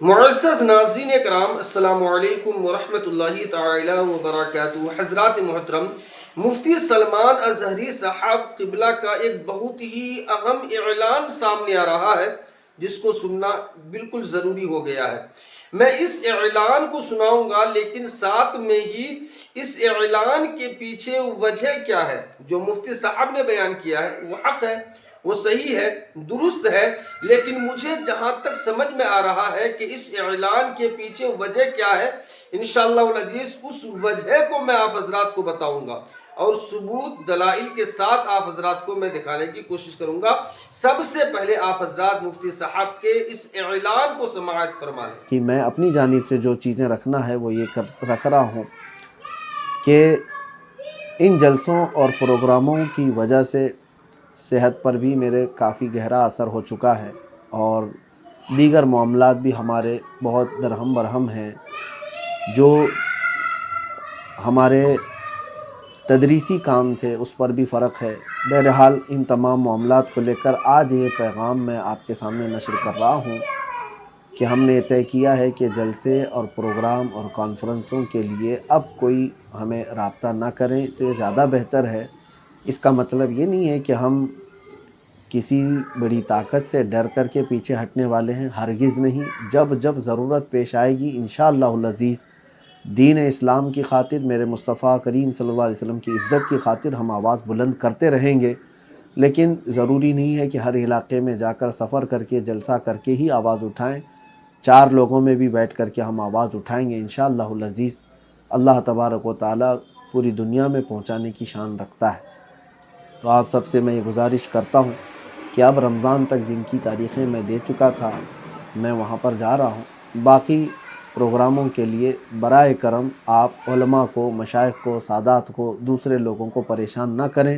معزز ناظرین کرام، السلام علیکم ورحمۃ اللہ تعالی وبرکاتہ۔ حضرات محترم، مفتی سلمان اظہری صاحب قبلہ کا ایک بہت ہی اہم اعلان سامنے آ رہا ہے جس کو سننا بالکل ضروری ہو گیا ہے۔ میں اس اعلان کو سناؤں گا، لیکن ساتھ میں ہی اس اعلان کے پیچھے وجہ کیا ہے جو مفتی صاحب نے بیان کیا ہے وہ حق ہے، وہ صحیح ہے، درست ہے، لیکن مجھے جہاں تک سمجھ میں آ رہا ہے کہ اس اعلان کے پیچھے وجہ کیا ہے، انشاءاللہ العزیز اس وجہ کو میں آپ حضرات کو بتاؤں گا اور ثبوت دلائل کے ساتھ آپ حضرات کو میں دکھانے کی کوشش کروں گا۔ سب سے پہلے آپ حضرات مفتی صاحب کے اس اعلان کو سماعت فرما لیں کہ میں اپنی جانب سے جو چیزیں رکھنا ہے وہ یہ رکھ رہا ہوں کہ ان جلسوں اور پروگراموں کی وجہ سے صحت پر بھی میرے کافی گہرا اثر ہو چکا ہے، اور دیگر معاملات بھی ہمارے بہت درہم برہم ہیں۔ جو ہمارے تدریسی کام تھے اس پر بھی فرق ہے۔ بہرحال ان تمام معاملات کو لے کر آج یہ پیغام میں آپ کے سامنے نشر کر رہا ہوں کہ ہم نے طے کیا ہے کہ جلسے اور پروگرام اور کانفرنسوں کے لیے اب کوئی ہمیں رابطہ نہ کریں تو یہ زیادہ بہتر ہے۔ اس کا مطلب یہ نہیں ہے کہ ہم کسی بڑی طاقت سے ڈر کر کے پیچھے ہٹنے والے ہیں، ہرگز نہیں۔ جب ضرورت پیش آئے گی انشاءاللہ العزیز دین اسلام کی خاطر، میرے مصطفیٰ کریم صلی اللہ علیہ وسلم کی عزت کی خاطر ہم آواز بلند کرتے رہیں گے، لیکن ضروری نہیں ہے کہ ہر علاقے میں جا کر سفر کر کے جلسہ کر کے ہی آواز اٹھائیں۔ 4 لوگوں میں بھی بیٹھ کر کے ہم آواز اٹھائیں گے انشاءاللہ العزیز۔ اللہ تبارک و تعالیٰ پوری دنیا میں پہنچانے کی شان رکھتا ہے۔ تو آپ سب سے میں یہ گزارش کرتا ہوں کہ اب رمضان تک جن کی تاریخیں میں دے چکا تھا میں وہاں پر جا رہا ہوں۔ باقی پروگراموں کے لیے برائے کرم آپ علماء کو، مشائخ کو، سادات کو، دوسرے لوگوں کو پریشان نہ کریں۔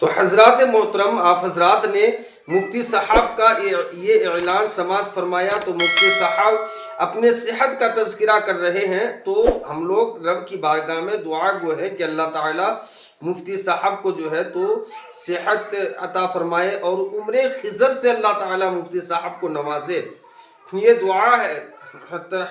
تو حضرات محترم، آپ حضرات نے مفتی صاحب کا یہ اعلان سماعت فرمایا، تو مفتی صاحب اپنے صحت کا تذکرہ کر رہے ہیں، تو ہم لوگ رب کی بارگاہ میں دعا گو ہے کہ اللہ تعالی مفتی صاحب کو جو ہے تو صحت عطا فرمائے اور عمر خضر سے اللہ تعالی مفتی صاحب کو نوازے، یہ دعا ہے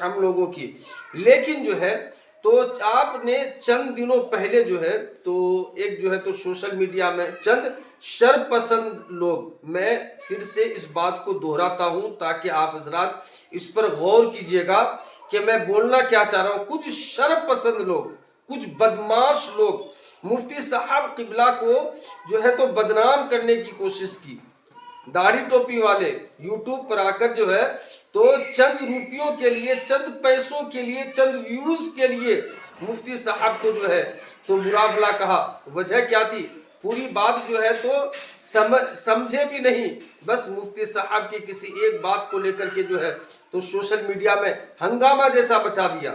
ہم لوگوں کی۔ لیکن جو ہے تو آپ نے چند دنوں پہلے جو ہے تو ایک جو ہے تو سوشل میڈیا میں چند شر پسند لوگ، میں پھر سے اس بات کو دہراتا ہوں تاکہ آپ حضرات اس پر غور کیجئے گا کہ میں بولنا کیا چاہ رہا ہوں۔ کچھ شر پسند لوگ، کچھ بدماش لوگ مفتی صاحب قبلہ کو جو ہے تو بدنام کرنے کی کوشش کی۔ داڑھی ٹوپی والے یوٹیوب پر آ کر جو ہے تو چند روپیوں کے لیے، چند پیسوں کے لیے، چند ویوز کے لیے مفتی صاحب کو جو ہے تو برا بھلا کہا۔ وجہ کیا تھی؟ پوری بات جو ہے تو سمجھے بھی نہیں، بس مفتی صاحب کی کسی ایک بات کو لے کر کے جو ہے تو سوشل میڈیا میں ہنگامہ جیسا بچا دیا۔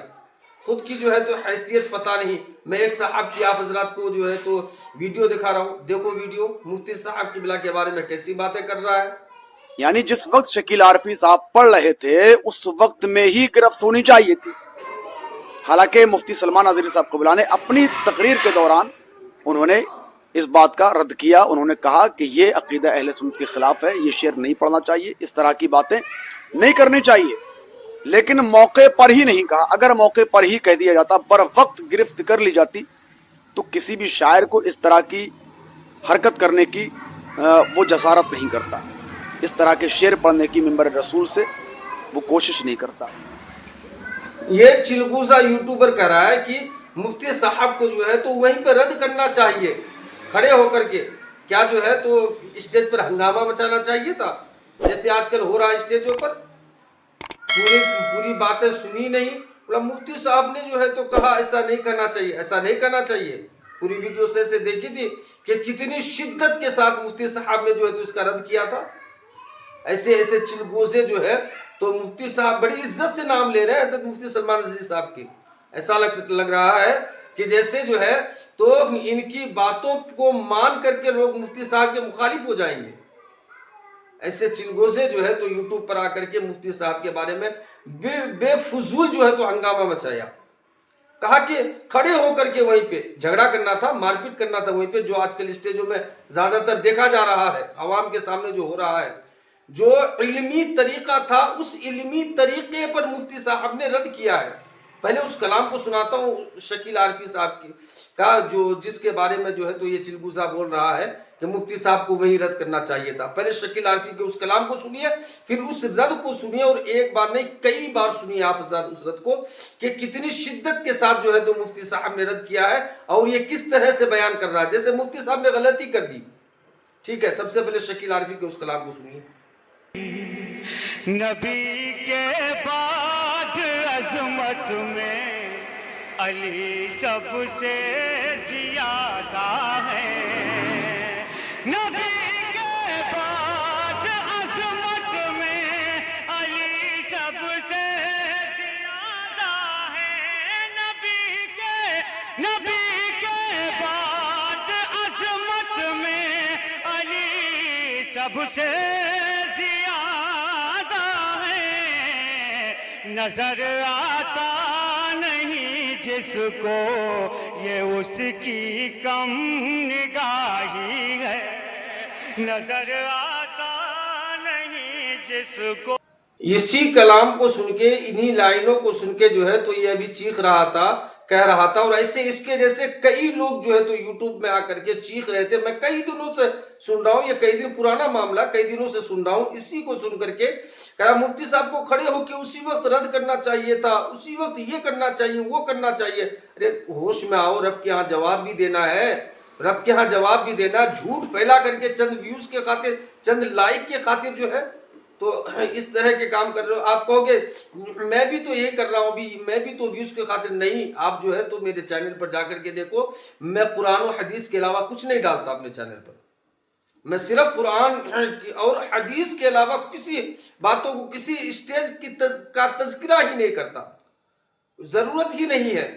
خود کی جو ہے تو حیثیت پتہ نہیں۔ میں ایک صاحب کی آپ حضرات کو جو ہے تو ویڈیو دکھا رہا ہوں، دیکھو ویڈیو، مفتی صاحب قبلہ کے بارے میں کیسی باتیں کر رہا ہے۔ یعنی جس وقت شکیل عارفی صاحب پڑھ رہے تھے اس وقت میں ہی گرفت ہونی چاہیے تھی۔ حالانکہ مفتی سلمان اظہری صاحب قبلہ نے اپنی تقریر کے دوران انہوں نے اس بات کا رد کیا۔ انہوں نے کہا کہ یہ عقیدہ اہل سنت کے خلاف ہے، یہ شعر نہیں پڑھنا چاہیے، اس طرح کی باتیں نہیں کرنی چاہیے، لیکن موقع پر ہی نہیں کہا۔ اگر موقع پر ہی کہہ دیا جاتا، بر وقت گرفت کر لی جاتی، تو کسی بھی شاعر کو اس طرح کی حرکت کرنے کی وہ جسارت نہیں کرتا، اس طرح کے شعر پڑھنے کی منبر رسول سے وہ کوشش نہیں کرتا۔ یہ چلگوزہ یوٹیوبر کہہ رہا ہے کہ مفتی صاحب کو جو ہے تو وہیں پہ رد کرنا چاہیے کھڑے ہو کر کے، کیا جو ہے تو اسٹیج پر ہنگامہ مچانا چاہیے تھا جیسے آج کل ہو رہا ہے اسٹیجوں پر۔ پوری باتیں سنی نہیں، مفتی صاحب نے جو ہے تو کہا ایسا نہیں کرنا چاہیے، ایسا نہیں کرنا چاہیے۔ پوری ویڈیو سے دیکھی تھی کہ کتنی شدت کے ساتھ مفتی صاحب نے جو ہے تو اس کا رد کیا تھا۔ ایسے چلگوزے جو ہے تو مفتی صاحب بڑی عزت سے نام لے رہے ہیں حضرت مفتی سلمان اظہری صاحب کی۔ ایسا لگ رہا ہے کہ جیسے جو ہے تو ان کی باتوں کو مان کر کے لوگ مفتی صاحب کے مخالف ہو جائیں گے۔ ایسے چلگوزے جو ہے تو یوٹیوب پر آ کر کے مفتی صاحب کے بارے میں بے فضول جو ہے تو ہنگامہ مچایا۔ کہا کہ کھڑے ہو کر کے وہیں پہ جھگڑا کرنا تھا، مار پیٹ کرنا تھا وہیں پہ، جو آج کل اسٹیجوں میں زیادہ تر دیکھا جا رہا ہے، عوام کے سامنے جو ہو رہا ہے۔ جو علمی طریقہ تھا اس علمی طریقے پر مفتی صاحب نے رد کیا ہے. پہلے اس کلام کو سناتا ہوں شکیل عارفی صاحب کی کا جو جس کے بارے میں جو ہے تو یہ چلگوزا بول رہا ہے کہ مفتی صاحب کو وہی رد کرنا چاہیے تھا. پہلے شکیل عارفی کے اس کلام کو سنیے، پھر اس رد کو سنیے، اور ایک بار نہیں کئی بار سنیے آپ حضرات اس رد کو کہ کتنی شدت کے ساتھ جو ہے تو مفتی صاحب نے رد کیا ہے اور یہ کس طرح سے بیان کر رہا ہے جیسے مفتی صاحب نے غلطی کر دی. ٹھیک ہے، سب سے پہلے شکیل عارفی کے اس کلام کو سنیے. نبی کے بعد عظمت میں علی سب سے زیادہ ہے. نبی کے بعد عظمت میں علی سب سے زیادہ ہے. نبی کے بعد عظمت میں علی سب سے نظر آتا نہیں جس کو یہ اس کی کم نگاہی ہے. نظر آتا نہیں جس کو. اسی کلام کو سن کے انہی لائنوں کو سن کے جو ہے تو یہ ابھی چیخ رہا تھا، کہہ رہا تھا، اور ایسے اس کے جیسے کئی لوگ جو ہے تو یوٹیوب میں آ کر کے چیخ رہے تھے. میں کئی دنوں سے سن رہا ہوں، یہ کئی دن پرانا معاملہ، کئی دنوں سے سن رہا ہوں. اسی کو سن کر کے کہا مفتی صاحب کو کھڑے ہو کے اسی وقت رد کرنا چاہیے تھا، اسی وقت یہ کرنا چاہیے، وہ کرنا چاہیے. ارے ہوش میں آؤ، رب کے ہاں جواب بھی دینا ہے، رب کے ہاں جواب بھی دینا. جھوٹ پھیلا کر کے چند ویوز کے خاطر، چند لائک کے خاطر جو ہے تو اس طرح کے کام کر رہے ہو. آپ کہو گے میں بھی تو یہی کر رہا ہوں، بھی میں بھی تو ویوز کے خاطر نہیں. آپ جو ہے تو میرے چینل پر جا کر کے دیکھو، میں قرآن و حدیث کے علاوہ کچھ نہیں ڈالتا اپنے چینل پر. میں صرف قرآن اور حدیث کے علاوہ کسی باتوں کو، کسی اسٹیج کا تذکرہ ہی نہیں کرتا، ضرورت ہی نہیں ہے.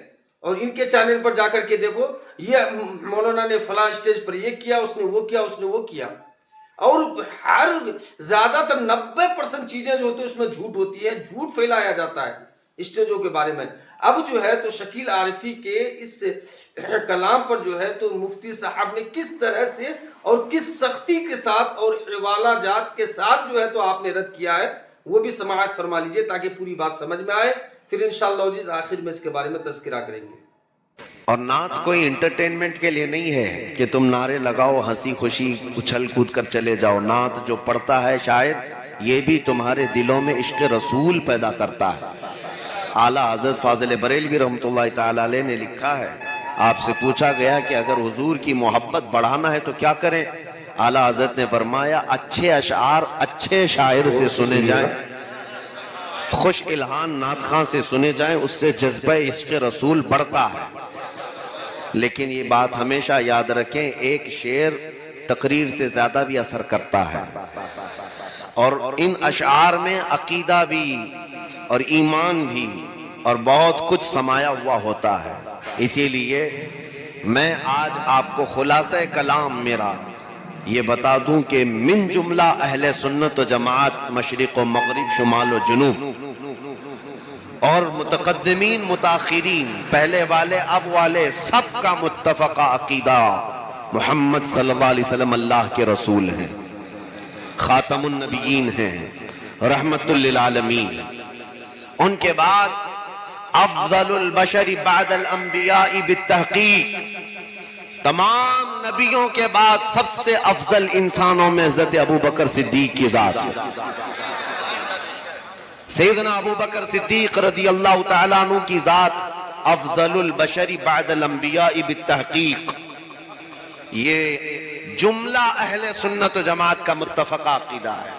اور ان کے چینل پر جا کر کے دیکھو، یہ مولانا نے فلاں اسٹیج پر یہ کیا، اس نے وہ کیا، اس نے وہ کیا. اور ہر زیادہ تر 90% چیزیں جو ہوتی ہیں اس میں جھوٹ ہوتی ہے، جھوٹ پھیلایا جاتا ہے اسٹیجوں کے بارے میں. اب جو ہے تو شکیل عارفی کے اس کلام پر جو ہے تو مفتی صاحب نے کس طرح سے اور کس سختی کے ساتھ اور حوالہ جات کے ساتھ جو ہے تو آپ نے رد کیا ہے، وہ بھی سماعت فرما لیجئے تاکہ پوری بات سمجھ میں آئے. پھر انشاءاللہ عزیز آخر میں اس کے بارے میں تذکرہ کریں گے. اور نعت کوئی انٹرٹینمنٹ کے لیے نہیں ہے کہ تم نعرے لگاؤ، ہنسی خوشی اچھل کود کر چلے جاؤ. نعت جو پڑھتا ہے شاعر، یہ بھی تمہارے دلوں میں عشق رسول پیدا کرتا ہے. اعلیٰ حضرت فاضل بریلوی رحمۃ اللہ تعالی علیہ نے لکھا ہے، آپ سے پوچھا گیا کہ اگر حضور کی محبت بڑھانا ہے تو کیا کریں؟ اعلیٰ حضرت نے فرمایا اچھے اشعار اچھے شاعر سے سنے جائیں، خوش الہان نعت خواں سے سنے جائیں، اس سے جذبہ عشق رسول بڑھتا ہے. لیکن یہ بات ہمیشہ یاد رکھیں، ایک شعر تقریر سے زیادہ بھی اثر کرتا ہے، اور ان اشعار میں عقیدہ بھی اور ایمان بھی اور بہت کچھ سمایا ہوا ہوتا ہے. اسی لیے میں آج آپ کو خلاصہ کلام میرا یہ بتا دوں کہ من جملہ اہل سنت و جماعت مشرق و مغرب شمال و جنوب اور متقدمین متاخرین پہلے والے اب والے سب کا متفقہ عقیدہ محمد صلی اللہ علیہ وسلم اللہ کے رسول ہیں، خاتم النبیین ہیں، رحمت للعالمین. ان کے بعد افضل البشر بعد الانبیاء بالتحقیق، تمام نبیوں کے بعد سب سے افضل انسانوں میں حضرت ابوبکر صدیق کی ذات ہے. سیدنا ابوبکر صدیق رضی اللہ تعالیٰ عنہ کی ذات افضل البشر بعد الانبیاء بالتحقیق، یہ جملہ اہل سنت و جماعت کا متفقہ عقیدہ ہے.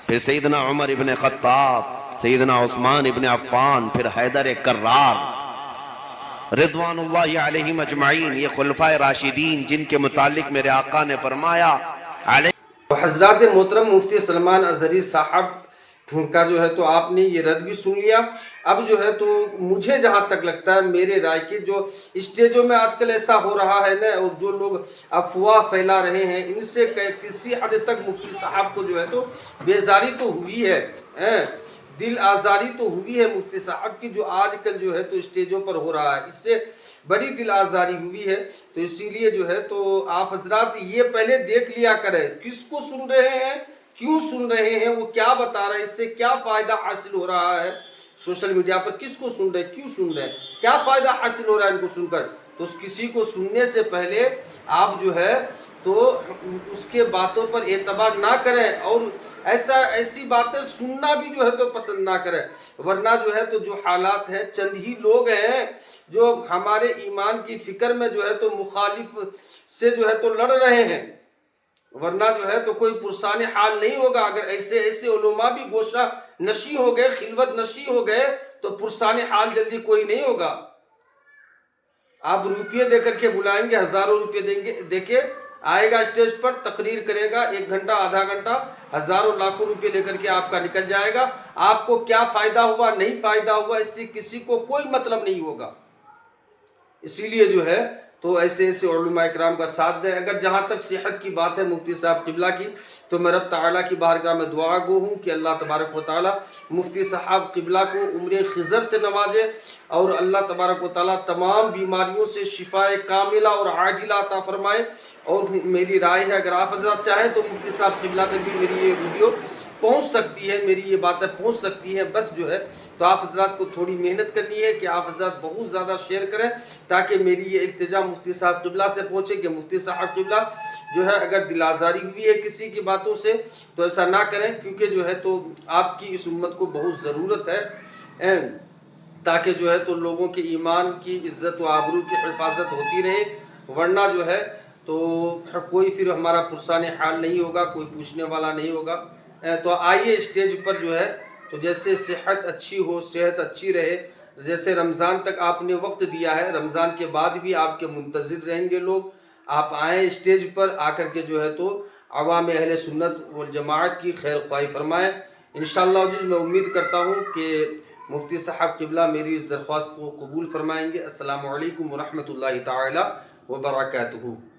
پھر سیدنا عمر ابن خطاب، سیدنا عثمان ابن عفان، پھر حیدر کرار رضوان اللہ علیہم اجمعین، یہ خلفائے راشدین جن کے متعلق میرے آقا نے فرمایا حضرات محترم مفتی سلمان اظہری صاحب کا جو ہے تو آپ نے یہ رد بھی سن لیا. اب جو ہے تو مجھے جہاں تک لگتا ہے میرے رائے کی جو اسٹیجوں میں آج کل ایسا ہو رہا ہے نا، اور جو لوگ افواہ پھیلا رہے ہیں، ان سے کسی حد تک مفتی صاحب کو جو ہے تو بیزاری تو ہوئی ہے، دل آزاری تو ہوئی ہے مفتی صاحب کی، جو آج کل جو ہے تو اسٹیجوں پر ہو رہا ہے، اس سے بڑی دل آزاری ہوئی ہے. تو اسی لیے جو ہے تو آپ حضرات یہ پہلے دیکھ لیا کریں کس کو سن رہے ہیں، کیوں سن رہے ہیں، وہ کیا بتا رہے ہیں، اس سے کیا فائدہ حاصل ہو رہا ہے، سوشل میڈیا پر کس کو سن رہے ہیں، کیوں سن رہے ہیں، کیا فائدہ حاصل ہو رہا ہے ان کو سن کر. تو اس کسی کو سننے سے پہلے آپ جو ہے تو اس کے باتوں پر اعتبار نہ کریں، اور ایسی باتیں سننا بھی جو ہے تو پسند نہ کریں. ورنہ جو ہے تو جو حالات ہیں، چند ہی لوگ ہیں جو ہمارے ایمان کی فکر میں جو ہے تو مخالف سے جو ہے تو لڑ رہے ہیں. ورنہ جو ہے تو کوئی پرسان حال نہیں ہوگا. اگر ایسے علماء بھی گوشہ نشی ہو گئے، خلوت نشی ہو گئے، تو پرسان حال جلدی کوئی نہیں ہوگا. آپ روپیے دے کر کے بلائیں گے، ہزاروں روپیے دے کے آئے گا اسٹیج پر، تقریر کرے گا 1 گھنٹہ آدھا گھنٹہ، ہزاروں لاکھوں روپے لے کر کے آپ کا نکل جائے گا. آپ کو کیا فائدہ ہوا، نہیں فائدہ ہوا، اس سے کسی کو کوئی مطلب نہیں ہوگا. اسی لیے جو ہے تو ایسے علماء اکرام کا ساتھ دیں. اگر جہاں تک صحت کی بات ہے مفتی صاحب قبلہ کی، تو میں رب تعالیٰ کی بارگاہ میں دعا گو ہوں کہ اللہ تبارک و تعالیٰ مفتی صاحب قبلہ کو عمر خضر سے نوازے، اور اللہ تبارک و تعالیٰ تمام بیماریوں سے شفاء کاملہ اور عاجلہ عطا فرمائے. اور میری رائے ہے، اگر آپ حضرات چاہیں تو مفتی صاحب قبلہ تک بھی میری یہ ویڈیو پہنچ سکتی ہے، میری یہ باتیں پہنچ سکتی ہیں. بس جو ہے تو آپ حضرات کو تھوڑی محنت کرنی ہے کہ آپ حضرات بہت زیادہ شیئر کریں، تاکہ میری یہ التجا مفتی صاحب قبلہ سے پہنچے کہ مفتی صاحب قبلہ جو ہے اگر دل آزاری ہوئی ہے کسی کی باتوں سے تو ایسا نہ کریں، کیونکہ جو ہے تو آپ کی اس امت کو بہت ضرورت ہے، تاکہ جو ہے تو لوگوں کے ایمان کی عزت و آبرو کی حفاظت ہوتی رہے. ورنہ جو ہے تو کوئی پھر ہمارا پرسان حال نہیں ہوگا، کوئی پوچھنے والا نہیں ہوگا. تو آئیے اسٹیج پر جو ہے تو جیسے صحت اچھی ہو، صحت اچھی رہے، جیسے رمضان تک آپ نے وقت دیا ہے، رمضان کے بعد بھی آپ کے منتظر رہیں گے لوگ. آپ آئیں اسٹیج پر، آ کر کے جو ہے تو عوام اہل سنت والجماعت کی خیر خواہی فرمائیں. انشاءاللہ عزیز میں امید کرتا ہوں کہ مفتی صاحب قبلہ میری اس درخواست کو قبول فرمائیں گے. السلام علیکم ورحمۃ اللہ تعالی وبرکاتہ.